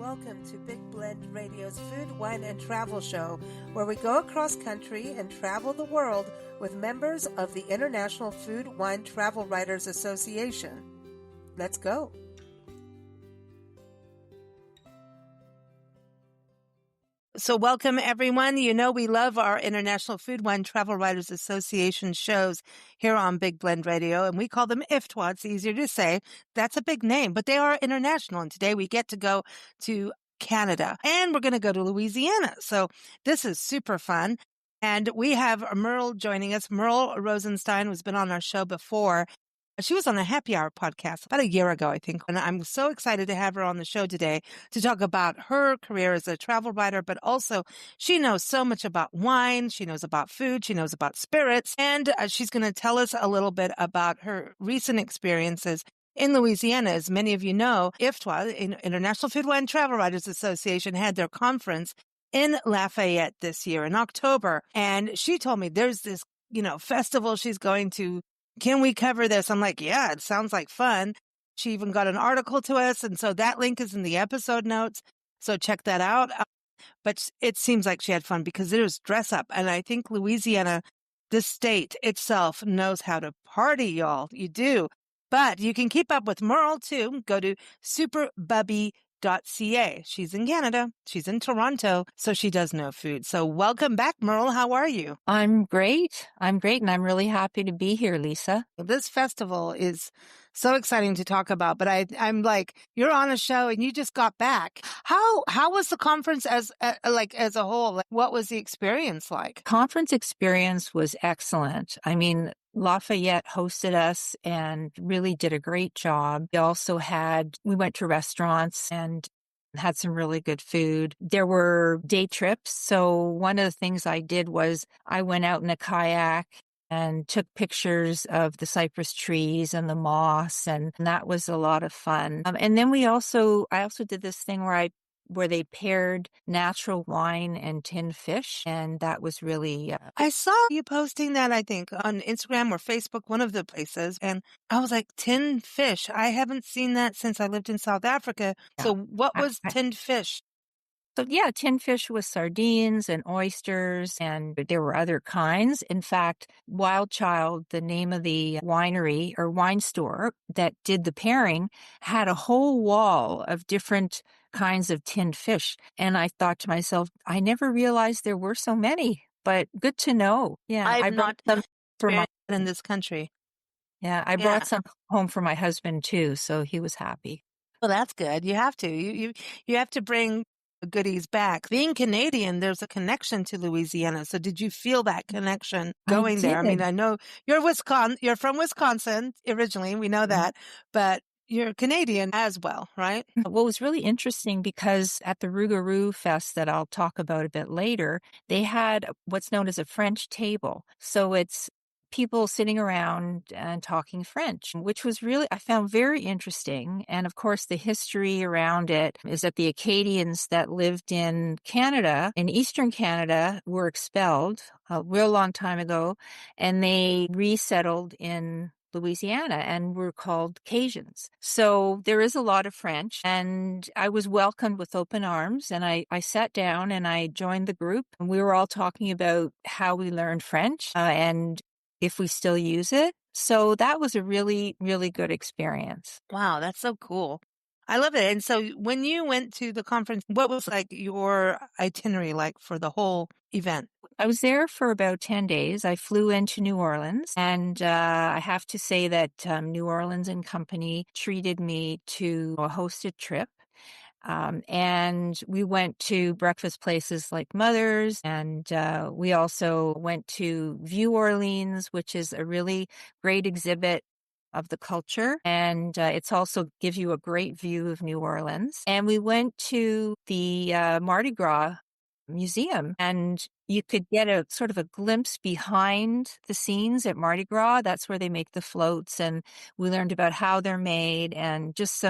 Welcome to Big Blend Radio's Food, Wine, and Travel Show, where we go across country and travel the world with members of the International Food, Wine, Travel Writers Association. Let's go. So welcome, everyone. You know we love our International Food, Wine, Travel Writers Association shows here on Big Blend Radio, and we call them IFWTWA. It's easier to say. That's a big name, but they are international, and today we get to go to Canada, and we're going to go to Louisiana. So this is super fun, and we have Merle joining us. Merle Rosenstein has been on our show before. She was on the Happy Hour podcast about a year ago, I think. And I'm so excited to have her on the show today to talk about her career as a travel writer, but also she knows so much about wine. She knows about food. She knows about spirits. And she's going to tell us a little bit about her recent experiences in Louisiana. As many of you know, IFWTWA, International Food, Wine, Travel Writers Association, had their conference in Lafayette this year in October. And she told me there's this, festival she's going to. Can we cover this? I'm like, yeah, it sounds like fun. She even got an article to us. And so that link is in the episode notes. So check that out. But it seems like she had fun because there was dress up. And I think Louisiana, the state itself, knows how to party, y'all. You do. But you can keep up with Merle too. Go to SuperBubbie.ca. She's in Canada. She's in Toronto. So she does know food. So welcome back, Merle. How are you? I'm great. And I'm really happy to be here, Lisa. This festival is so exciting to talk about, but I'm like, you're on a show and you just got back. How was the conference as a whole? Like, what was the experience like? Conference experience was excellent. I mean, Lafayette hosted us and really did a great job. We went to restaurants and had some really good food. There were day trips. So one of the things I did was I went out in a kayak and took pictures of the cypress trees and the moss, and that was a lot of fun. And then I also did this thing where they paired natural wine and tinned fish, and that was really. I saw you posting that, I think, on Instagram or Facebook, one of the places, and I was like, tinned fish. I haven't seen that since I lived in South Africa. Yeah. So what was tinned fish? So yeah, tinned fish with sardines and oysters, and there were other kinds. In fact, Wild Child, the name of the winery or wine store that did the pairing, had a whole wall of different kinds of tinned fish. And I thought to myself, I never realized there were so many, but good to know. Yeah, I brought some in this country. Yeah, I brought some home for my husband too, so he was happy. Well, that's good. You have to. You have to bring goodies back. Being Canadian, there's a connection to Louisiana. So did you feel that connection going there? I mean, I know you're from Wisconsin originally. We know that, but you're Canadian as well, right? Well, it was really interesting because at the Rougarou Fest that I'll talk about a bit later, they had what's known as a French table. So it's people sitting around and talking French, which was really, I found very interesting. And of course, the history around it is that the Acadians that lived in Canada, in Eastern Canada, were expelled a real long time ago, and they resettled in Louisiana and were called Cajuns. So there is a lot of French, and I was welcomed with open arms, and I sat down and I joined the group, and we were all talking about how we learned French and if we still use it. So that was a really, really good experience. Wow, that's so cool. I love it. And so when you went to the conference, what was like your itinerary like for the whole event? I was there for about 10 days. I flew into New Orleans, and I have to say that New Orleans and Company treated me to a hosted trip. And we went to breakfast places like Mother's, and we also went to View Orleans, which is a really great exhibit of the culture. And it's also gives you a great view of New Orleans. And we went to the Mardi Gras Museum, and you could get a sort of a glimpse behind the scenes at Mardi Gras. That's where they make the floats, and we learned about how they're made and just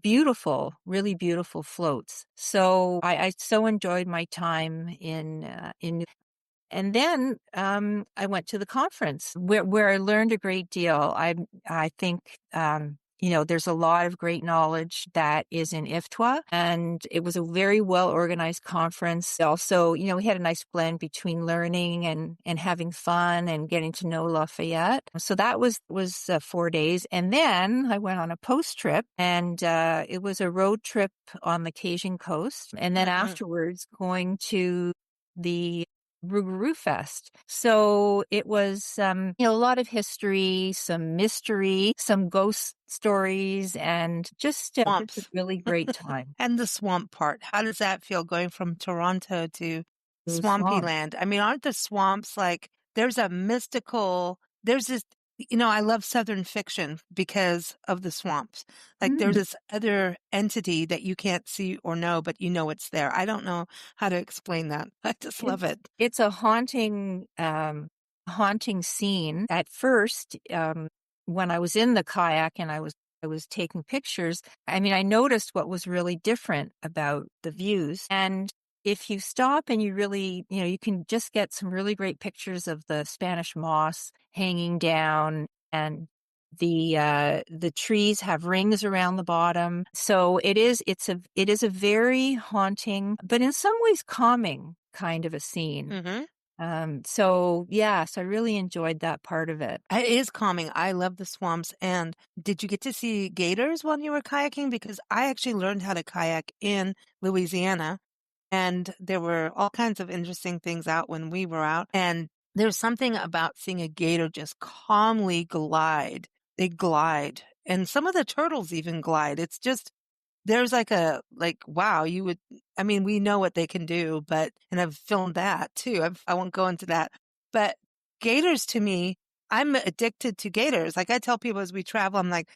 beautiful, really beautiful floats. So I so enjoyed my time in and then I went to the conference where I learned a great deal. I think there's a lot of great knowledge that is in IFTWA, and it was a very well organized conference. Also, we had a nice blend between learning and having fun and getting to know Lafayette. So that was 4 days. And then I went on a post trip, and it was a road trip on the Kayaking coast. And then afterwards going to the Rougarou Fest. So it was, a lot of history, some mystery, some ghost stories, and just a Swamps. really great time. And the swamp part. How does that feel going from Toronto to Those swampy swamps. land? I mean, aren't the swamps like there's a mystical, there's this, I love Southern fiction because of the swamps. Like there's this other entity that you can't see or know, but you know it's there. I don't know how to explain that. I just love it. It's a haunting scene. At first, when I was in the kayak and I was taking pictures, I mean, I noticed what was really different about the views. And if you stop and you really, you can just get some really great pictures of the Spanish moss hanging down, and the trees have rings around the bottom. So it is a very haunting, but in some ways calming kind of a scene. So I really enjoyed that part of it. It is calming. I love the swamps. And did you get to see gators when you were kayaking? Because I actually learned how to kayak in Louisiana, and there were all kinds of interesting things out when we were out. And there's something about seeing a gator just calmly glide. They glide. And some of the turtles even glide. It's just, there's wow, we know what they can do, and I've filmed that too. I won't go into that, but gators to me, I'm addicted to gators. Like I tell people as we travel, I'm like,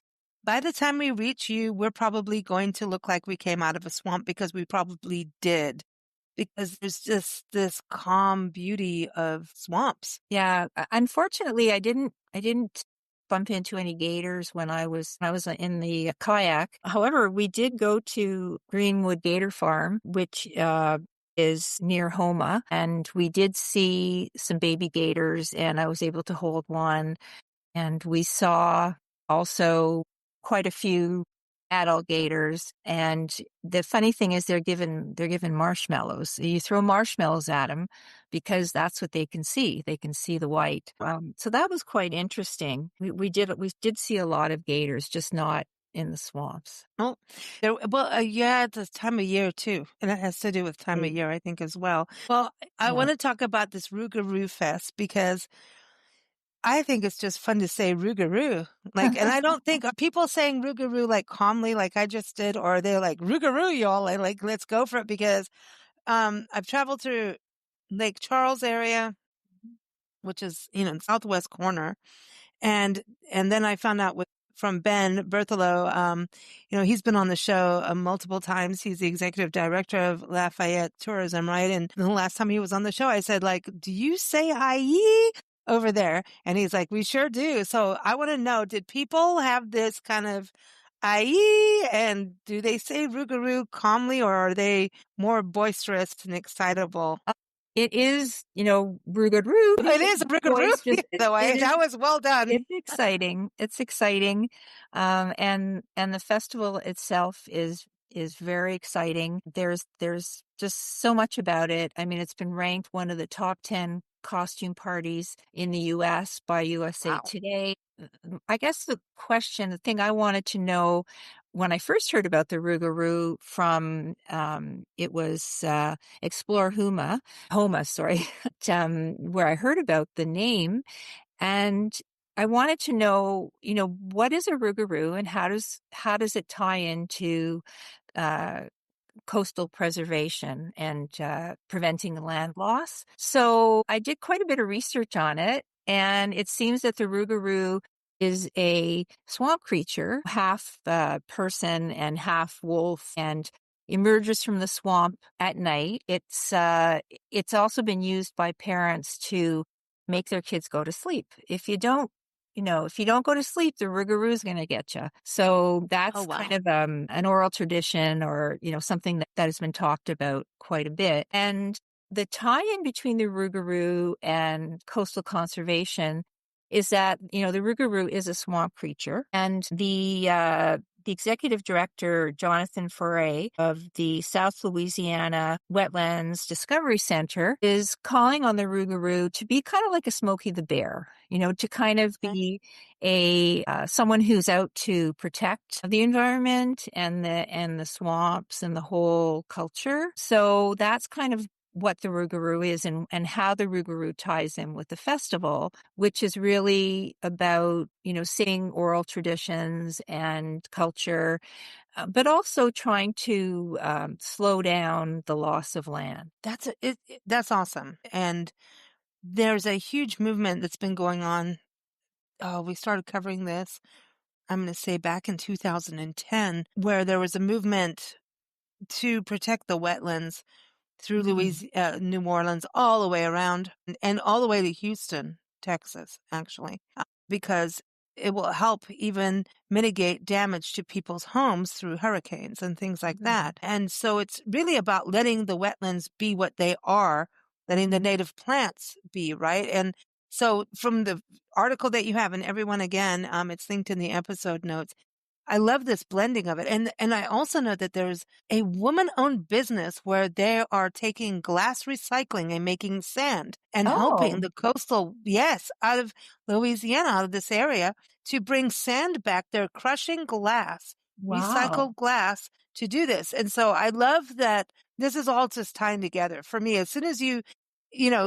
by the time we reach you, we're probably going to look like we came out of a swamp, because we probably did, because there's just this calm beauty of swamps. Yeah. Unfortunately, I didn't bump into any gators when I was in the kayak. However, we did go to Greenwood Gator Farm, which is near Houma, and we did see some baby gators, and I was able to hold one. And we saw also quite a few adult gators. And the funny thing is they're given marshmallows. You throw marshmallows at them because that's what they can see. They can see the white. So that was quite interesting. We did see a lot of gators, just not in the swamps. Oh, yeah, it's this time of year too. And it has to do with time of year, I think, as well. Well, I want to talk about this Rougarou Fest, because I think it's just fun to say Rougarou. And I don't think, are people saying Rougarou like calmly, like I just did, or are they like Rougarou, y'all, and like, let's go for it? Because, I've traveled through Lake Charles area, which is, in southwest corner. And then I found out from Ben Berthelo, he's been on the show multiple times. He's the executive director of Lafayette Tourism, right? And the last time he was on the show, I said, like, do you say IE over there? And he's like, we sure do. So I want to know, did people have this kind of IE, and do they say Rougarou calmly, or are they more boisterous and excitable? It is, Rougarou. It is Rougarou. That was well done. It's exciting. It's exciting. And the festival itself is very exciting. There's just so much about it. I mean, it's been ranked one of the top 10 costume parties in the US by USA Today. I guess the thing I wanted to know when I first heard about the Rougarou from, it was Explore Houma, sorry, where I heard about the name. And I wanted to know, what is a Rougarou, and how does it tie into coastal preservation and preventing land loss? So I did quite a bit of research on it, and it seems that the Rougarou is a swamp creature, half person and half wolf, and emerges from the swamp at night. It's also been used by parents to make their kids go to sleep. If you don't go to sleep, the Rougarou is going to get you. So that's kind of an oral tradition, or something that has been talked about quite a bit. And the tie-in between the Rougarou and coastal conservation is that, the Rougarou is a swamp creature, and the executive director, Jonathan Foray of the South Louisiana Wetlands Discovery Center, is calling on the Rougarou to be kind of like a Smokey the Bear, to kind of be a someone who's out to protect the environment and the swamps and the whole culture. So that's kind of what the Rougarou is and how the Rougarou ties in with the festival, which is really about, singing oral traditions and culture, but also trying to slow down the loss of land. That's awesome. And there's a huge movement that's been going on. Oh, we started covering this, I'm going to say back in 2010, where there was a movement to protect the wetlands through Mm. New Orleans, all the way around, and all the way to Houston, Texas, actually, because it will help even mitigate damage to people's homes through hurricanes and things like Mm. that. And so it's really about letting the wetlands be what they are, letting the native plants be, right? And so from the article that you have, and everyone again, it's linked in the episode notes. I love this blending of it. And I also know that there's a woman-owned business where they are taking glass recycling and making sand and helping Oh, the coastal, yes, out of Louisiana, out of this area, to bring sand back. They're crushing glass, wow. recycled glass to do this. And so I love that this is all just tying together for me. As soon as you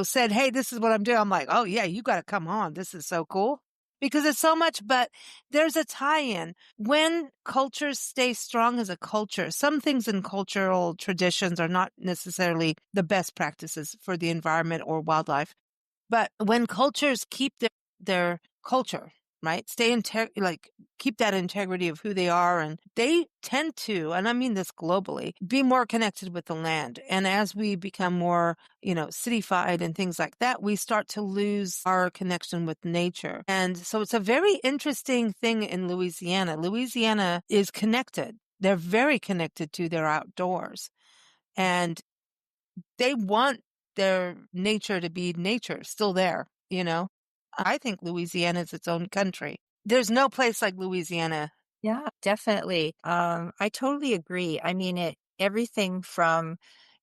said, "Hey, this is what I'm doing," I'm like, "Oh yeah, you got to come on. This is so cool." Because it's so much, but there's a tie-in. When cultures stay strong as a culture, some things in cultural traditions are not necessarily the best practices for the environment or wildlife. But when cultures keep their culture, right? Keep that integrity of who they are, and they tend to, and I mean this globally, be more connected with the land. And as we become more, cityfied and things like that, we start to lose our connection with nature. And so it's a very interesting thing in Louisiana. Louisiana is connected. They're very connected to their outdoors. And they want their nature to be nature, still there. I think Louisiana is its own country. There's no place like Louisiana. Yeah, definitely. I totally agree. I mean, everything from,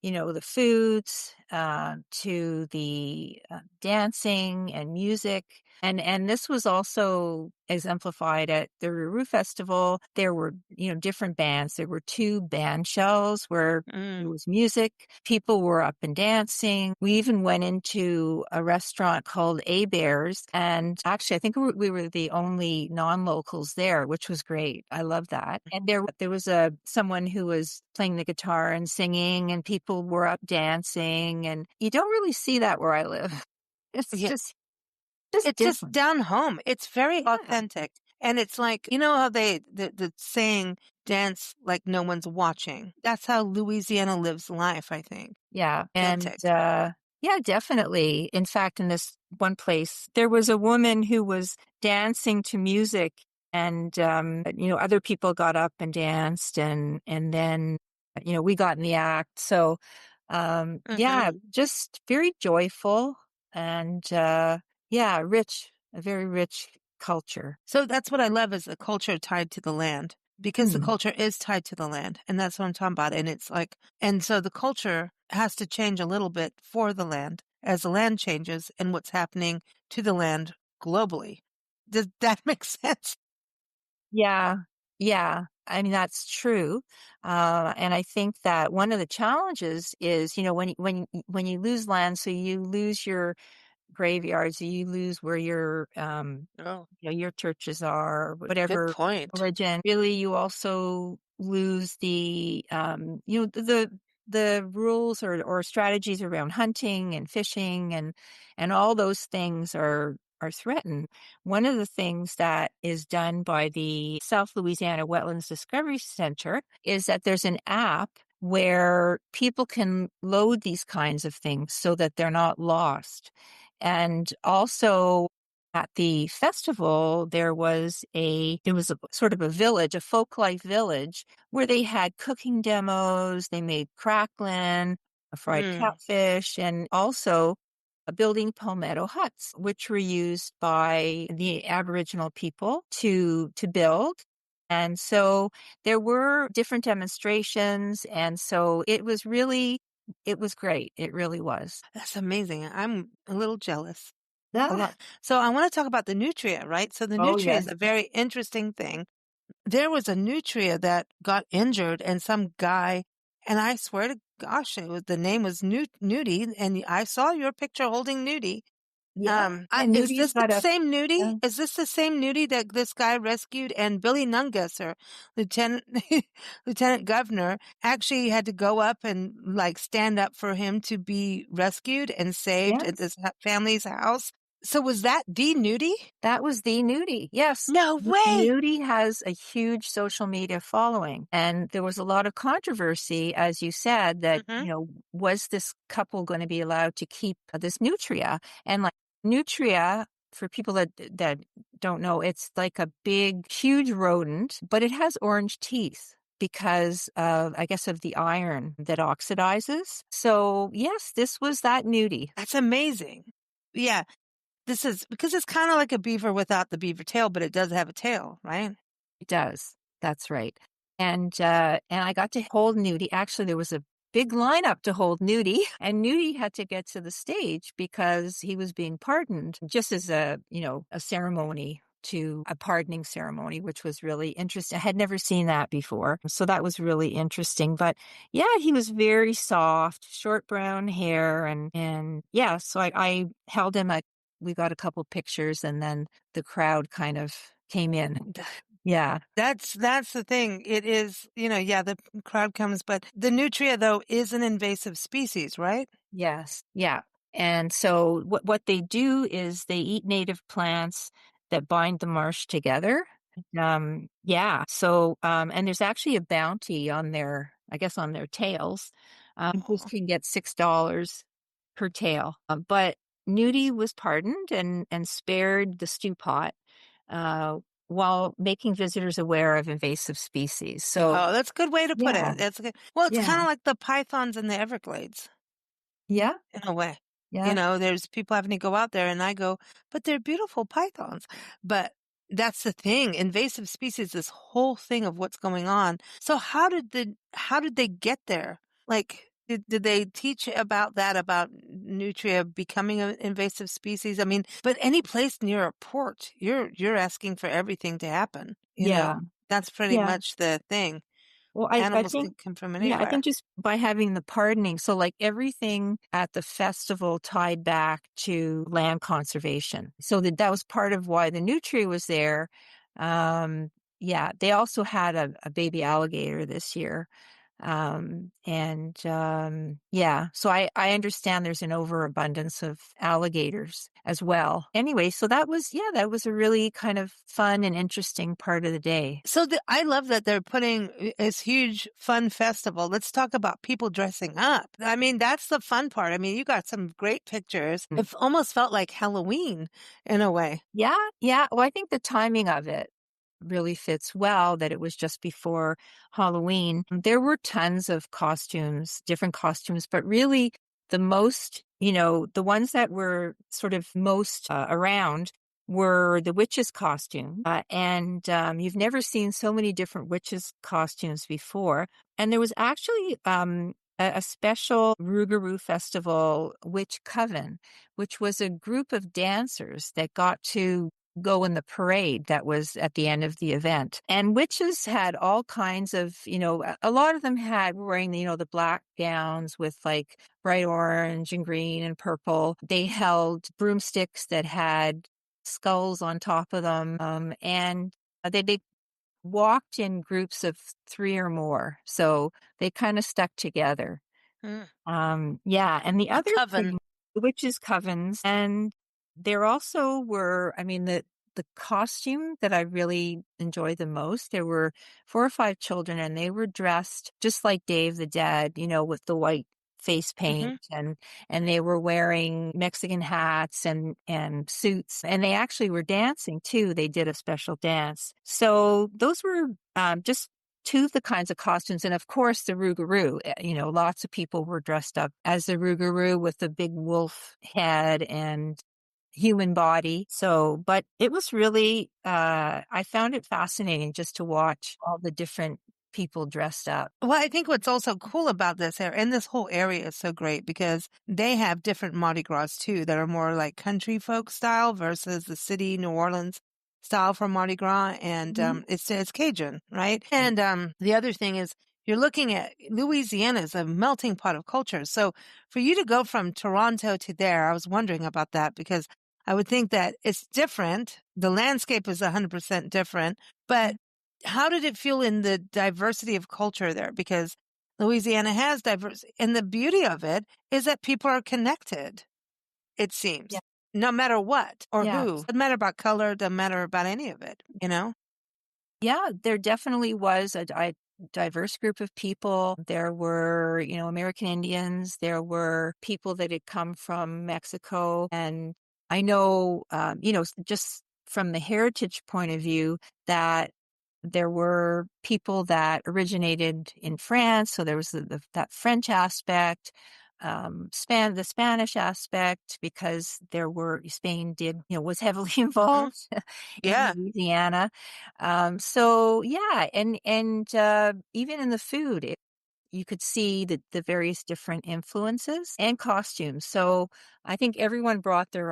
the foods, to the dancing and music. And this was also exemplified at the Ruru Festival. There were, different bands. There were two band shells where there Mm. was music. People were up and dancing. We even went into a restaurant called A Bears. And actually, I think we were the only non-locals there, which was great. I love that. And there was someone who was playing the guitar and singing, and people were up dancing. And you don't really see that where I live. It's Yeah, just it's just different. down home. It's very Yeah. authentic. And it's like, how the saying, dance like no one's watching. That's how Louisiana lives life, I think. Yeah. And, Authentic. yeah, definitely. In fact, in this one place, there was a woman who was dancing to music and, other people got up and danced and then, we got in the act. So, yeah, Hmm. just very joyful and, yeah, a very rich culture. So that's what I love is the culture tied to the land because the Mm. culture is tied to the land. And that's what I'm talking about. And it's like, and so the culture has to change a little bit for the land as the land changes and what's happening to the land globally. Does that make sense? Yeah. Yeah. I mean, that's true. And I think that one of the challenges is, when you lose land, so you lose your graveyards, you lose where Oh, your churches are, good whatever point. origin. Really, you also lose the rules or strategies around hunting and fishing and all those things are threatened. One of the things that is done by the South Louisiana Wetlands Discovery Center is that there's an app where people can load these kinds of things so that they're not lost. And also at the festival, there was a sort of a village, a folk life village, where they had cooking demos. They made crackling, a fried Mm. catfish, and also building palmetto huts, which were used by the Aboriginal people to build. And so there were different demonstrations. And so it was great. It really was. That's amazing. I'm a little jealous. A Ah, lot. So I want to talk about the nutria, right? So the oh, nutria yes. is a very interesting thing. There was a nutria that got injured and some guy, and I swear to gosh, the name was Nudie, and I saw your picture holding Nudie. Yeah. And Is Nudi's this the got a, same Nudie? uh, Is this the same Nudie that this guy rescued? And Billy Nungus, or Lieutenant Lieutenant Governor, actually had to go up and like stand up for him to be rescued and saved at yes. this family's house. So was that the Nudie? That was the Nudie. Yes. No way! Nudie has a huge social media following. And there was a lot of controversy, as you said, that, Hmm. was this couple going to be allowed to keep this nutria? And like nutria, for people that don't know, it's like a big, huge rodent, but it has orange teeth because of, I guess, of the iron that oxidizes. So yes, this was that Nudie. That's amazing. Yeah, this is because it's kind of like a beaver without the beaver tail, but it does have a tail, right? It does. That's right. And I got to hold Nudie. Actually, there was a big lineup to hold Nudie, and Nudie had to get to the stage because he was being pardoned, just as a ceremony to a pardoning ceremony, which was really interesting. I had never seen that before. So that was really interesting. But yeah, he was very soft, short brown hair. And yeah, so I held him. We got a couple pictures, and then the crowd kind of came in. Yeah. That's the thing. It is, yeah, the crowd comes, but the nutria though is an invasive species, right? Yes. Yeah. And so what they do is they eat native plants that bind the marsh together. Yeah. So, and there's actually a bounty on I guess on their tails. This Oh, can get $6 per tail. But Nudie was pardoned and spared the stew pot, uh, while making visitors aware of invasive species. So, oh, that's a good way to put yeah. it. That's good. Well, it's kind Yeah. of like the pythons in the Everglades Yeah. in a way. Yeah. There's people having to go out there and I go, but they're beautiful pythons. But that's the thing. Invasive species, this whole thing of what's going on. So how did they get there? Like, did they teach about that, about nutria becoming an invasive species? I mean, but any place near a port, you're asking for everything to happen. Yeah. That's pretty Yeah. much the thing. Well, I Animals think, can come from yeah, I anywhere. think just by having the pardoning, so like everything at the festival tied back to land conservation. So that was part of why the nutria was there. Yeah, they also had a baby alligator this year. Yeah, so I understand there's an overabundance of alligators as well. Anyway, so that was a really kind of fun and interesting part of the day. So I love that they're putting this huge fun festival. Let's talk about people dressing up. I mean, that's the fun part. I mean, you got some great pictures. It almost felt like Halloween in a way. Yeah, yeah. Well, I think the timing of it really fits well that it was just before Halloween. There were tons of costumes, different costumes, but really the most, the ones that were sort of most around were the witches' costume. And you've never seen so many different witches' costumes before. And there was actually a special Rougarou festival, Witch Coven, which was a group of dancers that got to go in the parade that was at the end of the event. And witches had all kinds of, a lot of them had wearing, the black gowns with like bright orange and green and purple. They held broomsticks that had skulls on top of them. And they walked in groups of 3 or more. So they kind of stuck together. Mm. Yeah. And the A other coven. thing, the witches' covens, and there also were, I mean, the costume that I really enjoyed the most, there were 4 or 5 children and they were dressed just like Dave the Dead, with the white face paint Hmm. and they were wearing Mexican hats and suits and they actually were dancing too. They did a special dance. So those were just two of the kinds of costumes. And of course, the Rougarou, lots of people were dressed up as the Rougarou with the big wolf head and human body. So, but it was really, I found it fascinating just to watch all the different people dressed up. Well, I think what's also cool about this area, and this whole area is so great because they have different Mardi Gras too that are more like country folk style versus the city New Orleans style for Mardi Gras, and it's Cajun, right? And the other thing is you're looking at Louisiana is a melting pot of cultures. So for you to go from Toronto to there, I was wondering about that because I would think that it's different. The landscape is 100% different, but how did it feel in the diversity of culture there? Because Louisiana has diversity, and the beauty of it is that people are connected, it seems, Yeah. no matter what or Yeah. who. Doesn't matter about color, doesn't matter about any of it, you know? Yeah, there definitely was a diverse group of people. There were, American Indians. There were people that had come from Mexico. And I know, just from the heritage point of view, that there were people that originated in France. So there was that French aspect, the Spanish aspect, because Spain was heavily involved in Yeah. Louisiana. So yeah, and even in the food, you could see the various different influences and costumes. So I think everyone brought their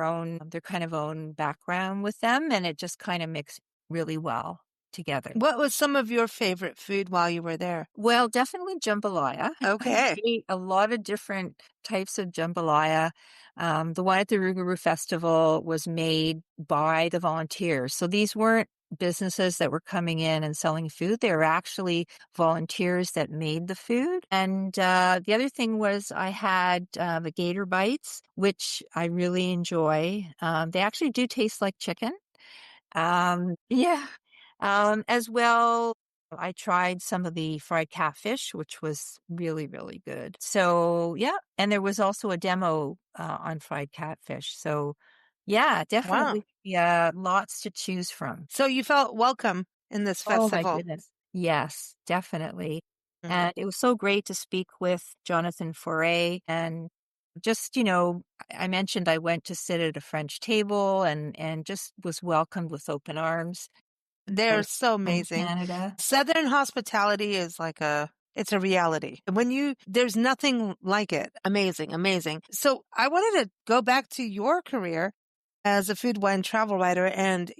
kind of own background with them, and it just kind of mixed really well together. What was some of your favorite food while you were there? Well, definitely jambalaya. I Okay. ate a lot of different types of jambalaya. The one at the Rougarou Festival was made by the volunteers. So these weren't businesses that were coming in and selling food. They were actually volunteers that made the food. And the other thing was I had the gator bites, which I really enjoy. They actually do taste like chicken. Yeah. As well, I tried some of the fried catfish, which was really, really good. So, yeah. And there was also a demo on fried catfish. So, yeah, Wow. definitely. Yeah, lots to choose from. So you felt welcome in this Oh, my festival. goodness. Yes, definitely. Mhm. And it was so great to speak with Jonathan Foray and just, I mentioned I went to sit at a French table and just was welcomed with open arms. They're so In amazing. Canada. Southern hospitality is it's a reality. There's nothing like it. Amazing, amazing. So I wanted to go back to your career as a food, wine, travel writer, and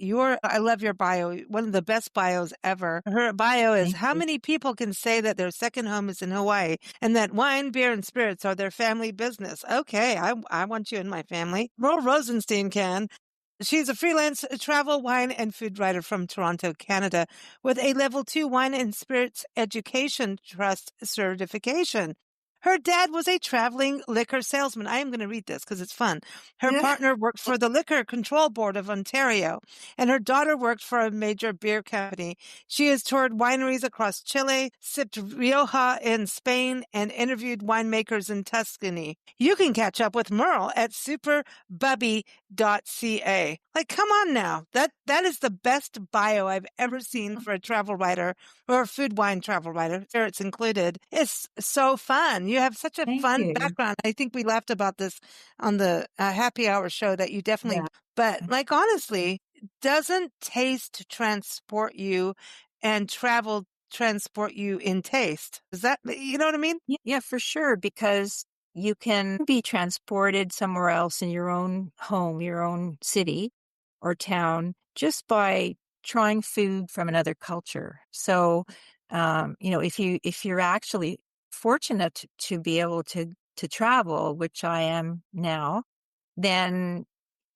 I love your bio, one of the best bios ever. Her bio is Thank how you. many people can say that their second home is in Hawaii and that wine, beer, and spirits are their family business. Okay, I want you in my family. Merle Rosenstein can. She's a freelance travel, wine, and food writer from Toronto, Canada, with a level 2 wine and spirits education trust certification. Her dad was a traveling liquor salesman. I am going to read this because it's fun. Her Yeah. partner worked for the Liquor Control Board of Ontario, and her daughter worked for a major beer company. She has toured wineries across Chile, sipped Rioja in Spain, and interviewed winemakers in Tuscany. You can catch up with Merle at SuperBubbie.ca. Like, come on now. That is the best bio I've ever seen for a travel writer or a food wine travel writer. There it's included. It's so fun. You have such a Thank fun you. background. I think we laughed about this on the happy hour show that you definitely, Yeah. but like honestly, doesn't taste transport you and travel transport you in taste? Is that, you know what I mean? Yeah, for sure, because you can be transported somewhere else in your own home, your own city or town, just by trying food from another culture. So, if you're actually fortunate to be able to travel, which I am now, then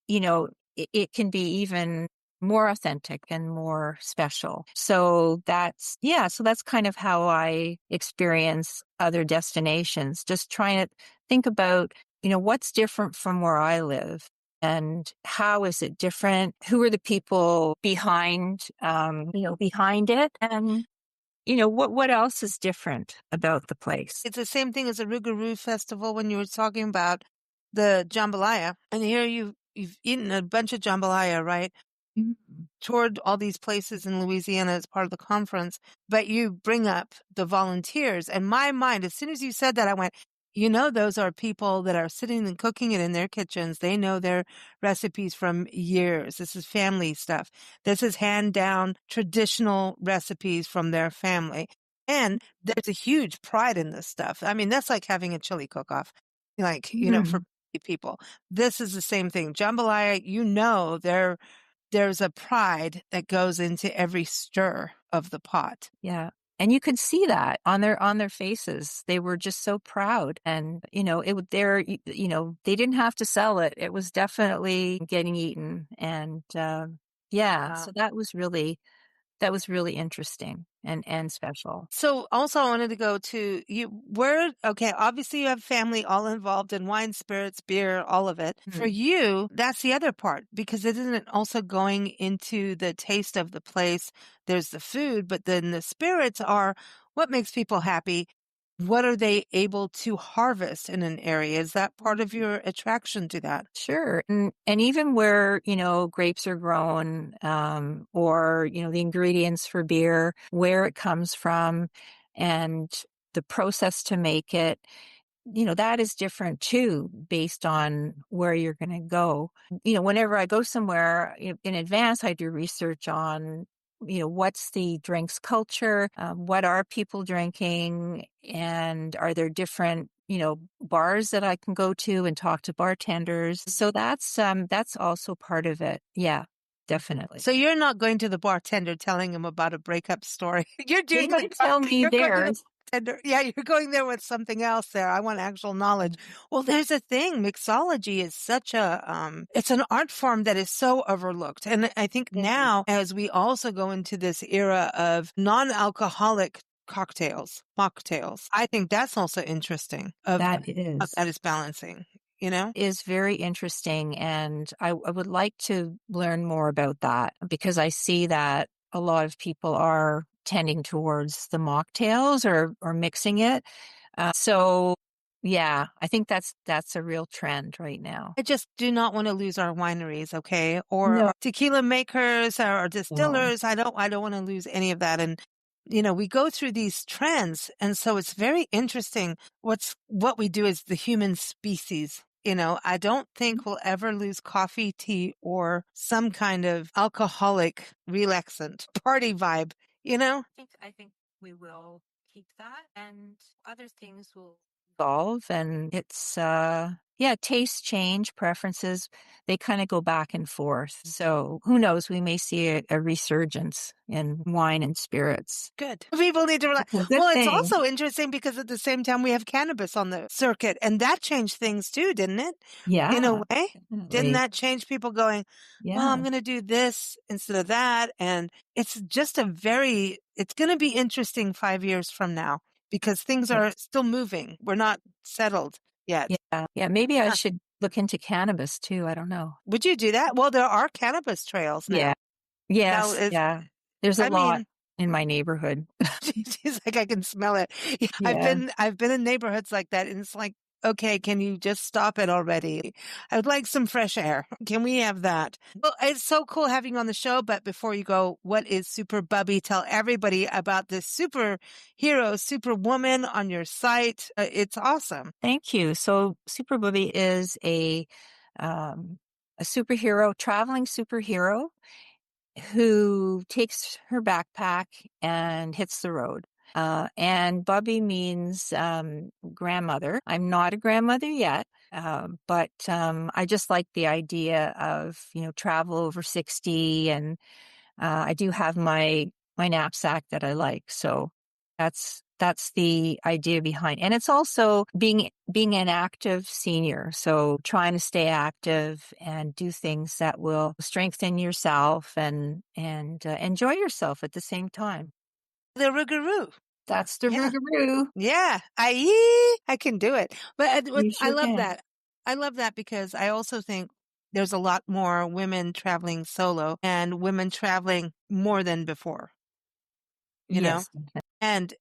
it can be even more authentic and more special. So that's kind of how I experience other destinations, just trying to think about, what's different from where I live and how is it different? Who are the people behind it? And, what else is different about the place? It's the same thing as a Rougarou festival when you were talking about the jambalaya. And here you've eaten a bunch of jambalaya, right? Mhm. toured all these places in Louisiana as part of the conference, but you bring up the volunteers. And my mind, as soon as you said that, I went, you know, those are people that are sitting and cooking it in their kitchens. They know their recipes from years. This is family stuff. This is hand down traditional recipes from their family. And there's a huge pride in this stuff. I mean, that's like having a chili cook-off, like, you know, for Mhm. people. This is the same thing. Jambalaya, you know, there's a pride that goes into every stir of the pot. Yeah. And you could see that on their faces. They were just so proud. And, you know, they didn't have to sell it. It was definitely getting eaten. And, yeah, Wow. so that was really interesting and special. So also I wanted to go to you where okay, obviously you have family all involved in wine, spirits, beer, all of it. For Mhm. you, that's the other part because it isn't also going into the taste of the place. There's the food, but then the spirits are what makes people happy. What are they able to harvest in an area? Is that part of your attraction to that? Sure. And even where, you know, grapes are grown, or, you know, the ingredients for beer, where it comes from and the process to make it, you know, that is different too, based on where you're going to go. You know, whenever I go somewhere in advance, I do research on, you know, what's the drinks culture? What are people drinking? And are there different, you know, bars that I can go to and talk to bartenders? So that's also part of it. Yeah, definitely. So you're not going to the bartender telling him about a breakup story. You're They doing might tell me you're going to the theirs. bartender. Yeah, you're going there with something else there. I want actual knowledge. Well, there's a thing. Mixology is such a it's an art form that is so overlooked. And I think It is. now as we also go into this era of non-alcoholic cocktails, mocktails, I think that's also interesting of That is. that is balancing, you know? Is very interesting. And I would like to learn more about that because I see that a lot of people are tending towards the mocktails or mixing it. So yeah, I think that's a real trend right now. I just do not want to lose our wineries, okay? Or No, our tequila makers or our no. distillers. I don't want to lose any of that. And, you know, we go through these trends. And so it's very interesting. What we do as the human species. You know, I don't think we'll ever lose coffee, tea, or some kind of alcoholic relaxant party vibe, you know? I think we will keep that and other things will evolve and it's yeah, tastes change, preferences, they kind of go back and forth. So who knows, we may see a resurgence in wine and spirits. Good. People need to relax. It's a good Well, it's thing. also interesting because at the same time we have cannabis on the circuit and that changed things too, didn't it? In a Yeah, way, didn't definitely. that change people going, well, I'm Yeah. going to do this instead of that. And it's just it's going to be interesting 5 years from now because things are Yes. still moving. We're not settled yet. Yeah. Yeah. Maybe I Huh. should look into cannabis too. I don't know. Would you do that? Well, there are cannabis trails now. Yeah. Now Yes. is, Yeah. There's a I lot mean, in my neighborhood. She's like, I can smell it. Yeah, Yeah. I've been in neighborhoods like that, and it's like, okay, can you just stop it already? I would like some fresh air. Can we have that? Well, it's so cool having you on the show. But before you go, what is SuperBubbie? Tell everybody about this superhero, superwoman on your site. It's awesome. Thank you. So SuperBubbie is um, a superhero, traveling superhero who takes her backpack and hits the road. And Bubby means grandmother. I'm not a grandmother yet, but I just like the idea of, you know, travel over 60 and I do have my knapsack that I like. So that's the idea behind. And it's also being an active senior. So trying to stay active and do things that will strengthen yourself and enjoy yourself at the same time. The Rougarou. That's the Yeah. Rougarou. Yeah. I can do it. But You I sure love can. that. I love that because I also think there's a lot more women traveling solo and women traveling more than before, you know, Yes. and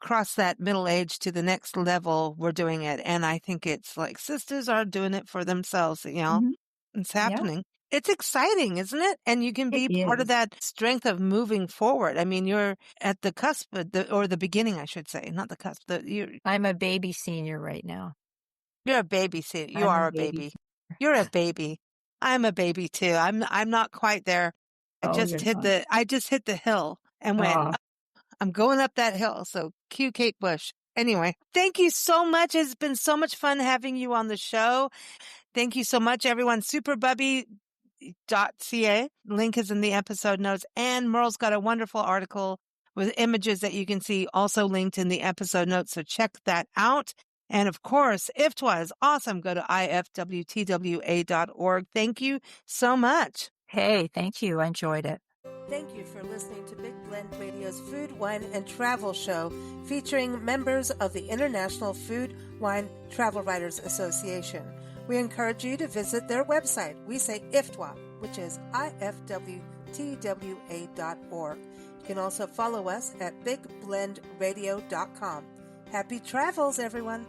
cross that middle age to the next level. We're doing it. And I think it's like sisters are doing it for themselves, you know, Mhm. it's Yeah. happening. it's exciting, isn't it? And you can It be part of is. that strength of moving forward. I mean, you're at the cusp of or the beginning, I should say, not the cusp. I'm a baby senior right now. You're a baby. See, you I'm a are a baby baby. You're a baby. I'm a baby too. I'm not quite there. Oh, you're not. I just hit the hill and went, Oh, I'm going up that hill. So cue Kate Bush. Anyway, thank you so much. It's been so much fun having you on the show. Thank you so much, everyone. SuperBubbie.ca. Link is in the episode notes. And Merle's got a wonderful article with images that you can see also linked in the episode notes. So check that out. And of course, IFTWA is awesome. Go to IFWTWA.org. Thank you so much. hey, thank you. I enjoyed it. Thank you for listening to Big Blend Radio's Food, Wine, and Travel Show featuring members of the International Food, Wine, Travel Writers Association. We encourage you to visit their website. We say IFTWA, which is IFWTWA.org. You can also follow us at bigblendradio.com. Happy travels, everyone!